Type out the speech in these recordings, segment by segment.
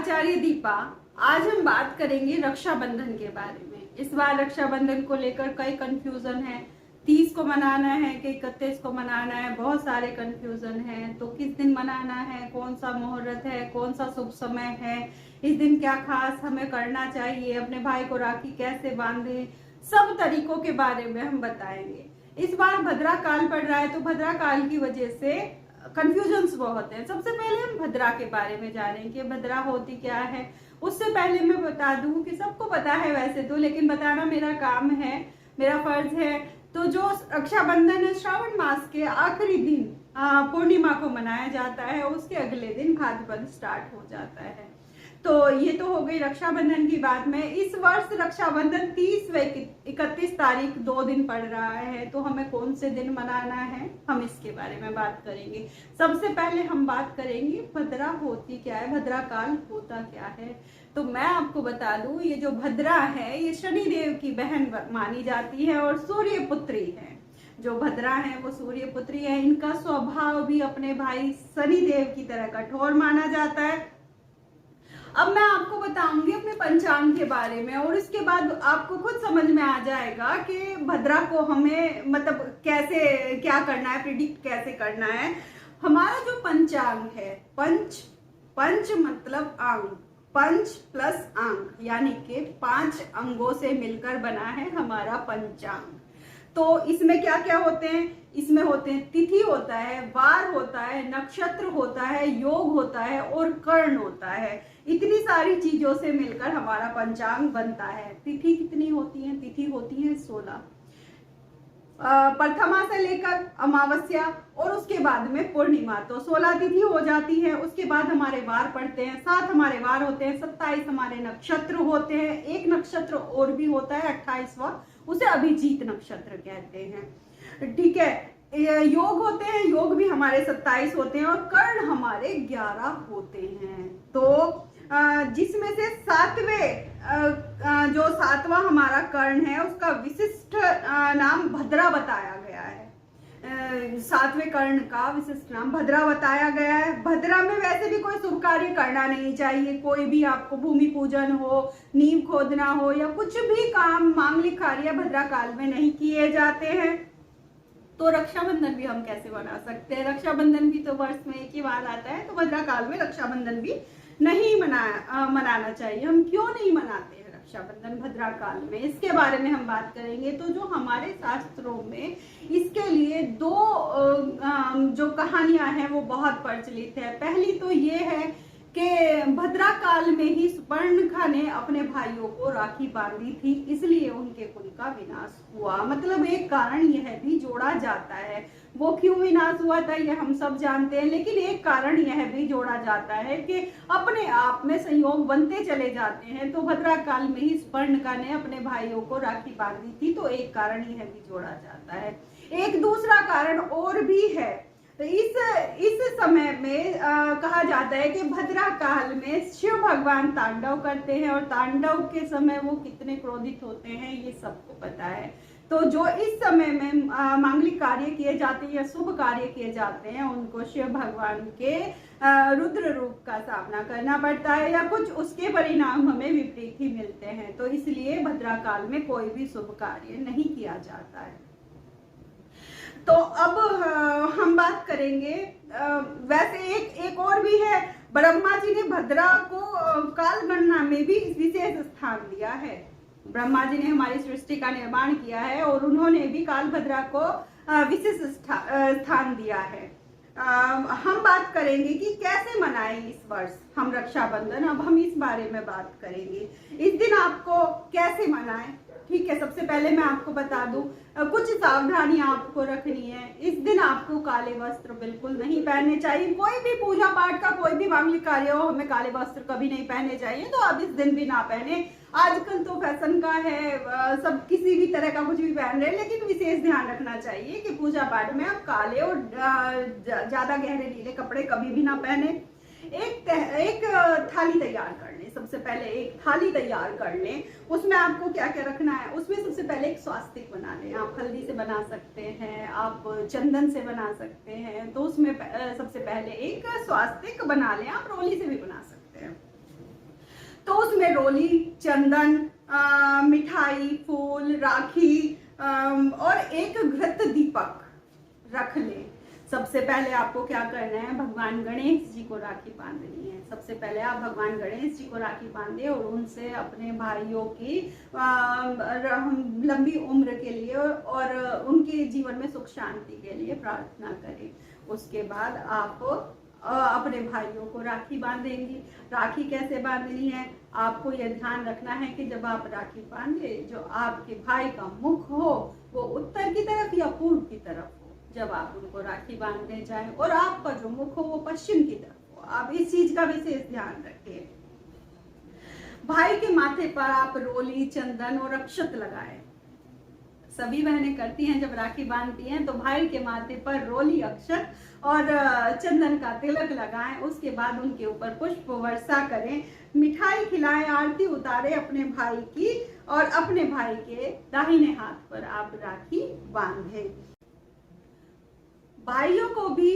आचार्य दीपा। आज हम बात करेंगे रक्षाबंधन के बारे में। इस बार रक्षाबंधन को लेकर कई कंफ्यूजन है। 30 को मनाना है कि 31 को मनाना है, बहुत सारे कंफ्यूजन है। तो किस दिन मनाना है, कौन सा मुहूर्त है, कौन सा शुभ समय है, इस दिन क्या खास हमें करना चाहिए, अपने भाई को राखी कैसे बांधे, सब तरीकों के बारे में हम बताएंगे। इस बार भद्रा काल पड़ रहा है, तो भद्रा काल की वजह से कंफ्यूजन्स बहुत है। सबसे पहले हम भद्रा के बारे में जानेंगे, भद्रा होती क्या है। उससे पहले मैं बता दूं कि सबको पता है वैसे तो, लेकिन बताना मेरा काम है, मेरा फर्ज है। तो जो रक्षाबंधन है, श्रावण मास के आखिरी दिन पूर्णिमा को मनाया जाता है, उसके अगले दिन भाद्रपद स्टार्ट हो जाता है। तो ये तो हो गई रक्षाबंधन की बात में। इस वर्ष रक्षाबंधन 30 व 31 तारीख 2 दिन पड़ रहा है, तो हमें कौन से दिन मनाना है, हम इसके बारे में बात करेंगे। सबसे पहले हम बात करेंगे भद्रा होती क्या है, भद्रा काल होता क्या है। तो मैं आपको बता दूं, ये जो भद्रा है ये शनिदेव की बहन मानी जाती है और सूर्य पुत्री है। जो भद्रा है वो सूर्य पुत्री है। इनका स्वभाव भी अपने भाई शनिदेव की तरह कठोर माना जाता है। अब मैं आपको बताऊंगी अपने पंचांग के बारे में, और इसके बाद आपको खुद समझ में आ जाएगा कि भद्रा को हमें मतलब कैसे क्या करना है, प्रिडिक्ट कैसे करना है। हमारा जो पंचांग है, पंच मतलब अंग, पंच प्लस अंग, यानी कि 5 अंगों से मिलकर बना है हमारा पंचांग। तो इसमें क्या क्या होते हैं, इसमें होते हैं तिथि होता है, वार होता है, नक्षत्र होता है, योग होता है और कर्ण होता है। इतनी सारी चीजों से मिलकर हमारा पंचांग बनता है। तिथि कितनी होती है, तिथि होती है 16, प्रथमा से लेकर अमावस्या और उसके बाद में पूर्णिमा, तो 16 तिथि हो जाती है। उसके बाद हमारे वार पड़ते हैं, 7 हमारे वार होते हैं, 27 हमारे नक्षत्र होते हैं। एक नक्षत्र और भी होता है 28वां, उसे अभिजीत नक्षत्र कहते हैं। ठीक है, योग होते हैं, योग भी हमारे 27 होते हैं और कर्ण हमारे 11 होते हैं। तो जिसमें से जो 7वां हमारा कर्ण है उसका विशिष्ट नाम भद्रा बताया गया है। 7वें कर्ण का विशिष्ट नाम भद्रा बताया गया है। भद्रा में वैसे भी कोई शुभ कार्य करना नहीं चाहिए। कोई भी आपको भूमि पूजन हो, नींव खोदना हो या कुछ भी काम मांगलिक कार्य भद्रा काल में नहीं किए जाते हैं। तो रक्षाबंधन भी हम कैसे मना सकते हैं, रक्षाबंधन भी तो वर्ष में एक ही बार आता है, तो भद्रा काल में रक्षाबंधन भी नहीं मनाना चाहिए। हम क्यों नहीं मनाते हैं रक्षाबंधन भद्रा काल में, इसके बारे में हम बात करेंगे। तो जो हमारे शास्त्रों में इसके लिए 2 जो कहानियां हैं वो बहुत प्रचलित है। पहली तो ये है कि भद्रा काल में ही सुपर्णखा ने अपने भाइयों को राखी बांधी थी, इसलिए उनके कुल का विनाश हुआ। मतलब एक कारण यह भी जोड़ा जाता है। वो क्यों विनाश हुआ था ये हम सब जानते हैं, लेकिन एक कारण यह भी जोड़ा जाता है कि अपने आप में संयोग बनते चले जाते हैं। तो भद्रा काल में ही सुपर्णखा ने अपने भाइयों को राखी बांधी थी, तो एक कारण यह भी जोड़ा जाता है। एक दूसरा कारण और भी है। तो इस समय में कहा जाता है कि भद्रा काल में शिव भगवान तांडव करते हैं, और तांडव के समय वो कितने क्रोधित होते हैं ये सबको पता है। तो जो इस समय में मांगलिक कार्य किए जाते हैं या शुभ कार्य किए जाते हैं, उनको शिव भगवान के रुद्र रूप का सामना करना पड़ता है, या कुछ उसके परिणाम हमें विपरीत ही मिलते हैं। तो इसलिए भद्रा काल में कोई भी शुभ कार्य नहीं किया जाता है। तो अब हम बात करेंगे, वैसे एक और भी है। ब्रह्मा जी ने भद्रा को काल गणना में भी विशेष स्थान दिया है। ब्रह्मा जी ने हमारी सृष्टि का निर्माण किया है और उन्होंने भी काल भद्रा को विशेष स्थान दिया है। हम बात करेंगे कि कैसे मनाएं इस वर्ष हम रक्षाबंधन। अब हम इस बारे में बात करेंगे, इस दिन आपको कैसे मनाएं। ठीक है, सबसे पहले मैं आपको बता दूं, कुछ सावधानियां आपको रखनी है। इस दिन आपको काले वस्त्र बिल्कुल नहीं पहनने चाहिए। कोई भी पूजा पाठ का कोई भी मांगलिक कार्य हो, हमें काले वस्त्र कभी नहीं पहनने चाहिए। तो आप इस दिन भी ना पहने। आजकल तो फैशन का है, सब किसी भी तरह का कुछ भी पहन रहे हैं, लेकिन विशेष ध्यान रखना चाहिए कि पूजा पाठ में आप काले और ज्यादा गहरे नीले कपड़े कभी भी ना पहने। एक थाली तैयार कर लें। सबसे पहले एक थाली तैयार कर लें। उसमें आपको क्या क्या रखना है, उसमें सबसे पहले एक स्वास्तिक बना लें। आप हल्दी से बना सकते हैं, आप चंदन से बना सकते हैं। तो उसमें सबसे पहले एक स्वास्तिक बना लें। आप रोली से भी बना सकते हैं। तो उसमें रोली, चंदन, मिठाई, फूल, राखी और एक घृत दीपक रख ले। सबसे पहले आपको क्या करना है, भगवान गणेश जी को राखी बांधनी है। सबसे पहले आप भगवान गणेश जी को राखी बांधे और उनसे अपने भाइयों की लंबी उम्र के लिए और उनके जीवन में सुख शांति के लिए प्रार्थना करें। उसके बाद आप अपने भाइयों को राखी बांधेंगी। राखी कैसे बांधनी है, आपको यह ध्यान रखना है कि जब आप राखी बांधे, जो आपके भाई का मुख हो वो उत्तर की तरफ या पूर्व की तरफ हो जब आप उनको राखी बांधने जाएं, और आपका जो मुख हो वो पश्चिम की तरफ हो। आप इस चीज का विशेष ध्यान रखें। भाई के माथे पर आप रोली, चंदन और अक्षत लगाएं। सभी बहनें करती हैं, जब राखी बांधती हैं तो भाई के माथे पर रोली, अक्षत और चंदन का तिलक लगाएं। उसके बाद उनके ऊपर पुष्प वर्षा करें, मिठाई खिलाएं, आरती उतारें अपने भाई की, और अपने भाई के दाहिने हाथ पर आप राखी बांधें। भाइयों को भी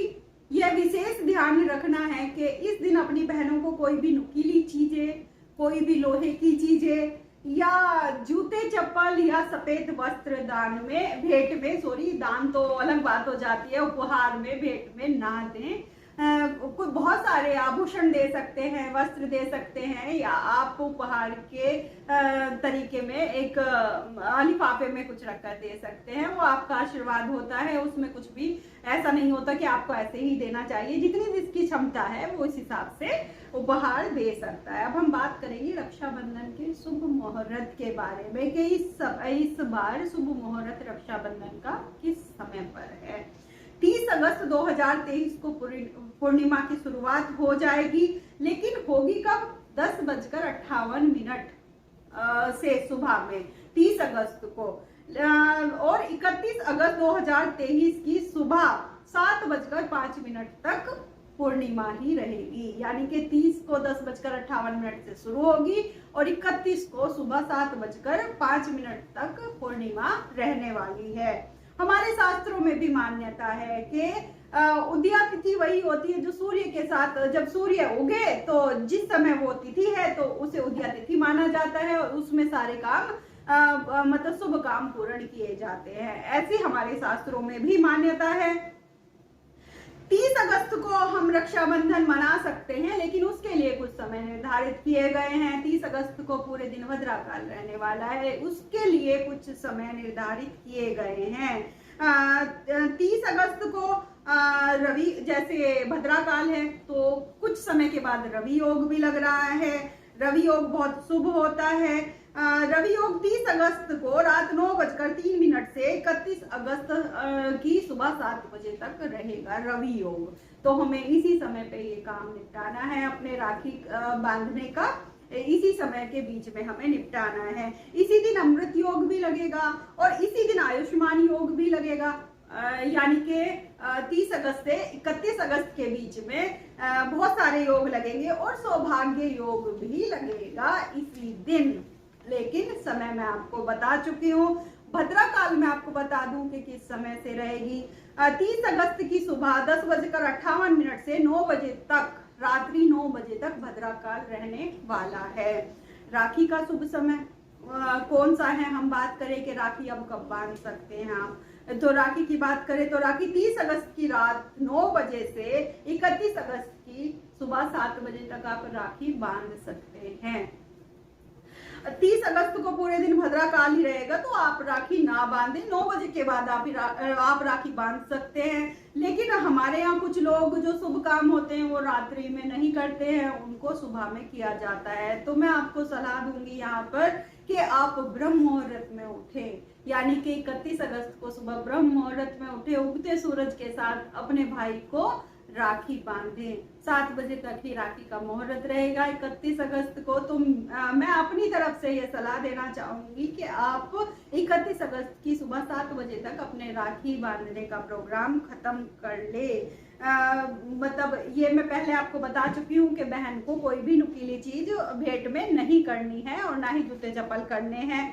यह विशेष ध्यान रखना है कि इस दिन अपनी बहनों को कोई भी नुकीली चीजें, कोई भी लोहे की चीजें या जूते, चप्पल या सफेद वस्त्र दान तो अलग बात हो जाती है, उपहार में, भेंट में ना दें। कोई बहुत सारे आभूषण दे सकते हैं, वस्त्र दे सकते हैं, या आप उपहार के तरीके में एक लिफाफे में कुछ रखकर दे सकते हैं। वो आपका आशीर्वाद होता है, उसमें कुछ भी ऐसा नहीं होता कि आपको ऐसे ही देना चाहिए। जितनी जिसकी क्षमता है वो इस हिसाब से उपहार दे सकता है। अब हम बात करेंगे रक्षाबंधन के शुभ मुहूर्त के बारे में कि इस बार शुभ मुहूर्त रक्षाबंधन का किस समय पर है। 30 अगस्त 2023 को पूर्णिमा की शुरुआत हो जाएगी, लेकिन होगी कब, 10:58 से सुबह में 30 अगस्त को, और 31 अगस्त 2023 की सुबह 7:05 तक पूर्णिमा ही रहेगी। यानी कि 30 को 10:58 से शुरू होगी और 31 को सुबह 7:05 तक पूर्णिमा रहने वाली है। हमारे शास्त्रों में भी मान्यता है कि उदया तिथि वही होती है जो सूर्य के साथ, जब सूर्य उगे तो जिस समय वो तिथि है तो उसे उदया तिथि माना जाता है, और उसमें सारे काम मतलब शुभ काम पूर्ण किए जाते हैं। ऐसी हमारे शास्त्रों में भी मान्यता है। 30 अगस्त को हम रक्षाबंधन मना सकते हैं, लेकिन उसके लिए कुछ समय निर्धारित किए गए हैं। 30 अगस्त को पूरे दिन भद्रा काल रहने वाला है, उसके लिए कुछ समय निर्धारित किए गए हैं। 30 अगस्त को रवि, जैसे भद्रा काल है तो कुछ समय के बाद रवि योग भी लग रहा है। रवि योग बहुत शुभ होता है। रवि योग 30 अगस्त को रात 9:03 से 31 अगस्त की सुबह 7 बजे तक रहेगा रवि योग। तो हमें इसी समय पे ये काम निपटाना है, अपने राखी बांधने का इसी समय के बीच में हमें निपटाना है। इसी दिन अमृत योग भी लगेगा और इसी दिन आयुष्मान योग भी लगेगा। यानी कि 30 अगस्त से 31 अगस्त के बीच में बहुत सारे योग लगेंगे और सौभाग्य योग भी लगेगा इसी दिन। लेकिन समय मैं आपको बता चुकी हूँ। भद्रा काल में आपको बता दूं कि किस समय से रहेगी। 30 अगस्त की सुबह 10:58 से 9 बजे तक, रात्रि 9 बजे तक भद्रा काल रहने वाला है। राखी का शुभ समय कौन सा है, हम बात करें कि राखी अब कब बांध सकते हैं आप, तो राखी की बात करें तो राखी 30 अगस्त की रात 9 बजे से 31 अगस्त की सुबह 7 बजे तक आप राखी बांध सकते हैं। 30 अगस्त को पूरे दिन भद्रा काल ही रहेगा, तो आप राखी ना बांधे, 9 बजे के बाद आप राखी बांध सकते हैं। लेकिन हमारे यहाँ कुछ लोग जो शुभ काम होते हैं वो रात्रि में नहीं करते हैं, उनको सुबह में किया जाता है। तो मैं आपको सलाह दूंगी यहाँ पर कि आप ब्रह्म मुहूर्त में उठें, यानी कि 31 अगस्त को सुबह ब्रह्म मुहूर्त में उठे, उगते सूरज के साथ अपने भाई को राखी बांधें। 7 बजे तक ही राखी का मुहूर्त रहेगा 31 अगस्त को। तो मैं अपनी तरफ से ये सलाह देना चाहूंगी कि आप 31 अगस्त की सुबह 7 बजे तक अपने राखी बांधने का प्रोग्राम खत्म कर ले। मतलब ये मैं पहले आपको बता चुकी हूँ कि बहन को कोई भी नुकीली चीज भेंट में नहीं करनी है और ना ही जूते चप्पल करने हैं।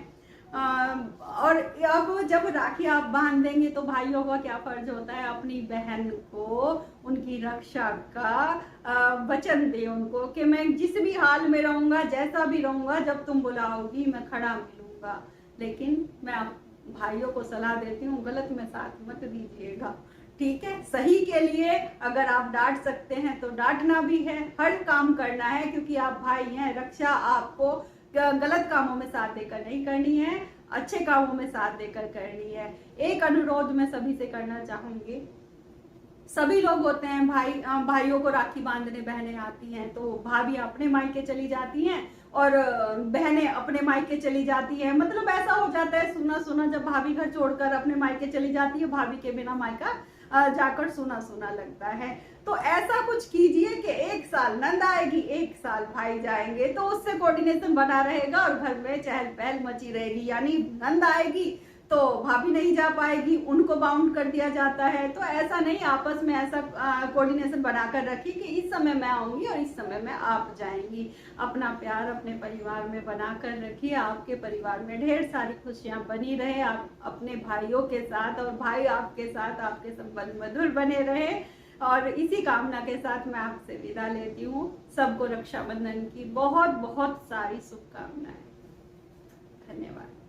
और अब जब राखी आप बांध देंगे तो भाइयों का क्या फर्ज होता है, अपनी बहन को उनकी रक्षा का वचन दे उनको कि मैं जिस भी हाल में रहूंगा, जैसा भी रहूंगा, जब तुम बुलाओगी मैं खड़ा मिलूंगा। लेकिन मैं आप भाइयों को सलाह देती हूँ, गलत में साथ मत दीजिएगा, ठीक है। सही के लिए अगर आप डांट सकते हैं तो डांटना भी है, हर काम करना है, क्योंकि आप भाई हैं। रक्षा आपको गलत कामों में साथ देकर नहीं करनी है, अच्छे कामों में साथ देकर करनी है। एक अनुरोध मैं सभी से करना चाहूंगी, सभी लोग होते हैं भाइयों को राखी बांधने बहनें आती हैं, तो भाभी अपने मायके चली जाती हैं और बहनें अपने मायके चली जाती हैं। मतलब ऐसा हो जाता है सुना सुना, जब भाभी घर छोड़कर अपने मायके चली जाती है, भाभी के बिना मायका जाकर सुना सुना लगता है। तो ऐसा कुछ कीजिए कि एक साल नंद आएगी, एक साल भाई जाएंगे, तो उससे कोऑर्डिनेशन बना रहेगा और घर में चहल पहल मची रहेगी। यानी नंद आएगी तो भाभी नहीं जा पाएगी, उनको बाउंड कर दिया जाता है। तो ऐसा नहीं, आपस में ऐसा कोऑर्डिनेशन बनाकर रखिए कि इस समय मैं आऊंगी और इस समय में आप जाएंगी। अपना प्यार अपने परिवार में बनाकर रखिए, आपके परिवार में ढेर सारी खुशियां बनी रहे, आप अपने भाइयों के साथ और भाई आपके साथ, आपके संबंध मधुर बने रहे। और इसी कामना के साथ मैं आपसे विदा लेती हूँ। सबको रक्षाबंधन की बहुत बहुत सारी शुभकामनाएं। धन्यवाद।